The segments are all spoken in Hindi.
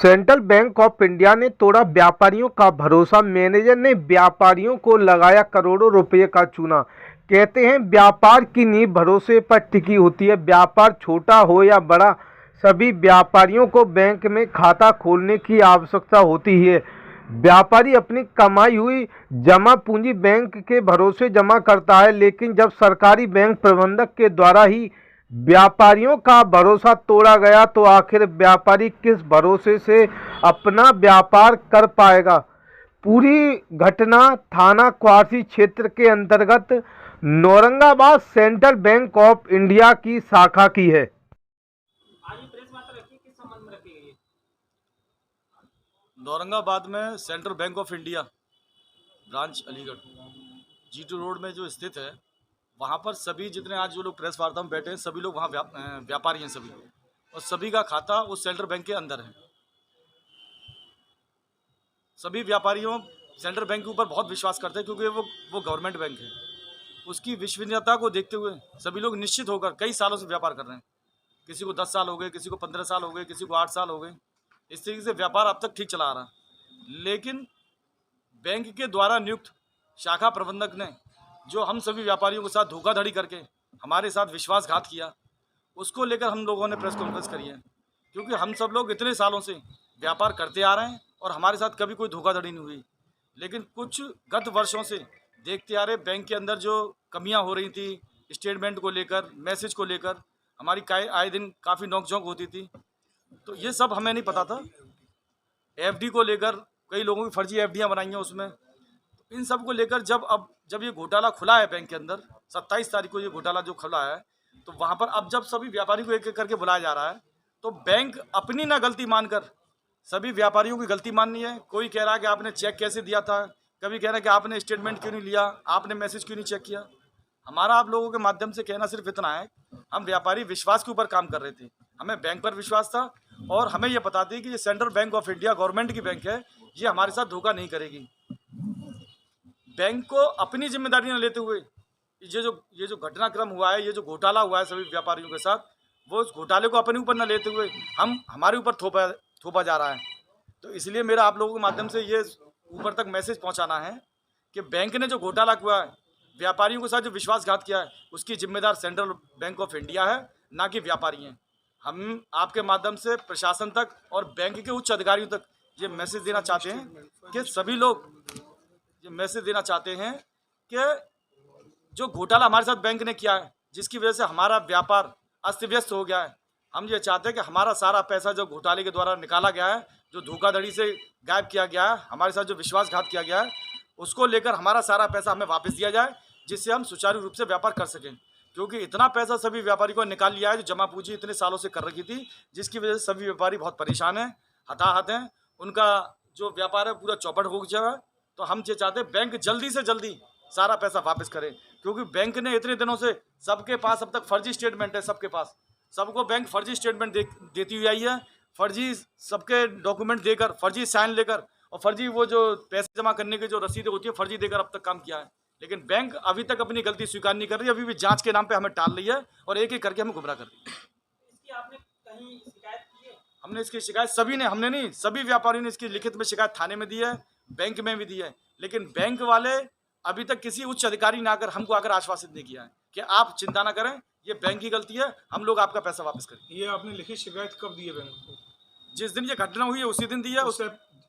सेंट्रल बैंक ऑफ इंडिया ने तोड़ा व्यापारियों का भरोसा। मैनेजर ने व्यापारियों को लगाया करोड़ों रुपए का चूना। कहते हैं व्यापार की नींव भरोसे पर टिकी होती है। व्यापार छोटा हो या बड़ा, सभी व्यापारियों को बैंक में खाता खोलने की आवश्यकता होती है। व्यापारी अपनी कमाई हुई जमा पूंजी बैंक के भरोसे जमा करता है, लेकिन जब सरकारी बैंक प्रबंधक के द्वारा ही व्यापारियों का भरोसा तोड़ा गया तो आखिर व्यापारी किस भरोसे से अपना व्यापार कर पाएगा। पूरी घटना थाना क्वासी क्षेत्र के अंतर्गत Naurangabad central bank of India की शाखा की है। आज ये प्रेस वार्ता रखी किस संबंध में रखी गई है? औरंगाबाद में central bank of India branch Aligarh G2 road में जो स्थित है, वहाँ पर सभी जितने आज जो लोग प्रेस वार्ता में बैठे हैं, सभी लोग वहाँ व्यापारी हैं सभी, और सभी का खाता उस सेंट्रल बैंक के अंदर है। सभी व्यापारियों सेंट्रल बैंक के ऊपर बहुत विश्वास करते हैं, क्योंकि वो गवर्नमेंट बैंक है। उसकी विश्वसनीयता को देखते हुए सभी लोग निश्चित होकर कई सालों से व्यापार कर रहे हैं। किसी को 10 साल हो गए, किसी को 15 साल हो गए, किसी को 8 साल हो गए। इस तरीके से व्यापार अब तक ठीक चला आ रहा है। लेकिन बैंक के द्वारा नियुक्त शाखा प्रबंधक ने जो हम सभी व्यापारियों के साथ धोखाधड़ी करके हमारे साथ विश्वासघात किया, उसको लेकर हम लोगों ने प्रेस कॉन्फ्रेंस करी है। क्योंकि हम सब लोग इतने सालों से व्यापार करते आ रहे हैं और हमारे साथ कभी कोई धोखाधड़ी नहीं हुई। लेकिन कुछ गत वर्षों से देखते आ रहे बैंक के अंदर जो कमियां हो रही थी, स्टेटमेंट को लेकर, मैसेज को लेकर हमारी आए दिन काफ़ी नोकझोंक होती थी। तो ये सब हमें नहीं पता था। एफडी को लेकर कई लोगों की फर्जी एफडियां बनाई हैं उसमें। तो इन सब को लेकर जब ये घोटाला खुला है बैंक के अंदर, 27 तारीख को ये घोटाला जो खुला है, तो वहाँ पर अब जब सभी व्यापारी को एक एक करके बुलाया जा रहा है, तो बैंक अपनी ना गलती मानकर सभी व्यापारियों की गलती माननी है। कोई कह रहा है कि आपने चेक कैसे दिया था, कभी कह रहा है कि आपने स्टेटमेंट क्यों नहीं लिया, आपने मैसेज क्यों नहीं चेक किया। हमारा आप लोगों के माध्यम से कहना सिर्फ इतना है, हम व्यापारी विश्वास के ऊपर काम कर रहे थे। हमें बैंक पर विश्वास था और हमें यह पता थी कि ये central bank of India government की बैंक है, ये हमारे साथ धोखा नहीं करेगी। बैंक को अपनी जिम्मेदारी न लेते हुए ये जो घटनाक्रम हुआ है, ये जो घोटाला हुआ है सभी व्यापारियों के साथ, वो उस घोटाले को अपने ऊपर न लेते हुए हमारे ऊपर थोपा जा रहा है। तो इसलिए मेरा आप लोगों के माध्यम से ये ऊपर तक मैसेज पहुंचाना है कि बैंक ने जो घोटाला किया है, व्यापारियों के साथ जो विश्वासघात किया है, उसकी जिम्मेदार सेंट्रल बैंक ऑफ इंडिया है, ना कि व्यापारी हैं। हम आपके माध्यम से प्रशासन तक और बैंक के उच्च अधिकारियों तक ये मैसेज देना चाहते हैं कि सभी लोग ये मैसेज देना चाहते हैं कि जो घोटाला हमारे साथ बैंक ने किया है, जिसकी वजह से हमारा व्यापार अस्त व्यस्त हो गया है, हम ये चाहते हैं कि हमारा सारा पैसा जो घोटाले के द्वारा निकाला गया है, जो धोखाधड़ी से गायब किया गया है, हमारे साथ जो विश्वासघात किया गया है, उसको लेकर हमारा सारा पैसा हमें वापस दिया जाए, जिससे हम सुचारू रूप से व्यापार कर सकें। क्योंकि इतना पैसा सभी व्यापारी को निकाल लिया है जो जमा पूंजी इतने सालों से कर रखी थी, जिसकी वजह से सभी व्यापारी बहुत परेशान हैं, हताहत हैं। उनका जो व्यापार है पूरा चौपट हो गया है। तो हम ये चाहते हैं बैंक जल्दी से जल्दी सारा पैसा वापस करे, क्योंकि बैंक ने इतने दिनों से सबके पास अब तक फर्जी स्टेटमेंट है। सबके पास सबको बैंक फर्जी स्टेटमेंट देती हुई आई है, फर्जी सबके डॉक्यूमेंट देकर, फर्जी साइन लेकर और फर्जी वो जो पैसे जमा करने की जो रसीदें होती है फर्जी देकर अब तक काम किया है। लेकिन बैंक अभी तक अपनी गलती स्वीकार नहीं कर रही, अभी भी जांच के नाम पे हमें टाल रही है और एक एक करके हमें गुमराह कर रही है। इसकी आपने कहीं शिकायत की है? हमने इसकी शिकायत हमने नहीं, सभी व्यापारियों ने इसकी लिखित में शिकायत थाने में दी है, बैंक में भी दी है। लेकिन बैंक वाले अभी तक किसी उच्च अधिकारी ने आकर हमको आकर आश्वासित नहीं किया है कि आप चिंता ना करें, ये बैंक की गलती है, हम लोग आपका पैसा वापस करेंगे। ये आपने लिखित शिकायत कब दी है बैंक को? जिस दिन ये घटना हुई है उसी दिन दी है।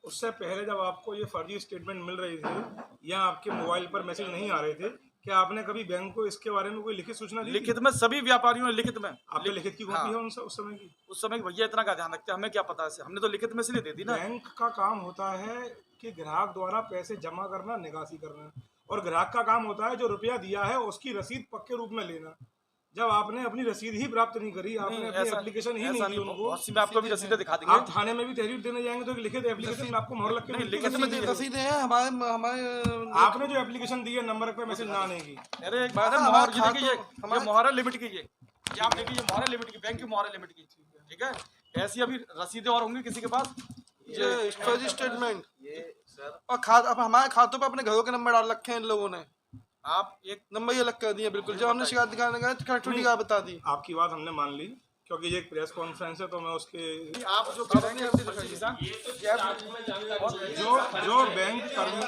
उससे पहले जब आपको ये फर्जी स्टेटमेंट मिल रही थी या आपके मोबाइल पर मैसेज नहीं आ रहे थे, क्या आपने कभी बैंक को इसके बारे में कोई लिखित सूचना दी? लिखित में सभी व्यापारियों ने लिखित में। आपने लिखित की कॉपी है उस समय की? उस समय भैया इतना का ध्यान रखते हैं, हमें क्या पता है, हमने तो लिखित में से नहीं दे दी ना। बैंक का काम होता है कि ग्राहक द्वारा पैसे जमा करना, निकासी करना, और ग्राहक का काम होता है जो रुपया दिया है उसकी रसीद पक्के रूप में लेना। जब आपने अपनी रसीद ही प्राप्त नहीं करी, आपने अपनी एप्लीकेशन ही नहीं दी उनको, आपको भी रसीदें दिखा देंगे। आप थाने में भी तहरीर देने जाएंगे तो लिखित एप्लीकेशन में आपको मोहर लग के लिखित में रसीदें हैं हमारे आपने जो एप्लीकेशन दी है नंबर पे मैसेज ना आने की। अरे मोहर लिमिट की, ये आप देखिए, ये मोहर लिमिट की, बैंक की मोहर लिमिट की, ठीक है। ऐसी अभी रसीदें और होंगी किसी के पास, ये फर्जी स्टेटमेंट और अब हमारे खातों पे अपने घरों के नंबर डाल रखे हैं इन लोगों ने। आप एक नंबर ये अलग कर दिए बिल्कुल, जब हमने शिकायत दिखाने गए तो बता दी। आपकी बात हमने मान ली, क्योंकि ये एक प्रेस कॉन्फ्रेंस है तो मैं उसके आप जो कह रहे हैं जो बैंक कर्मी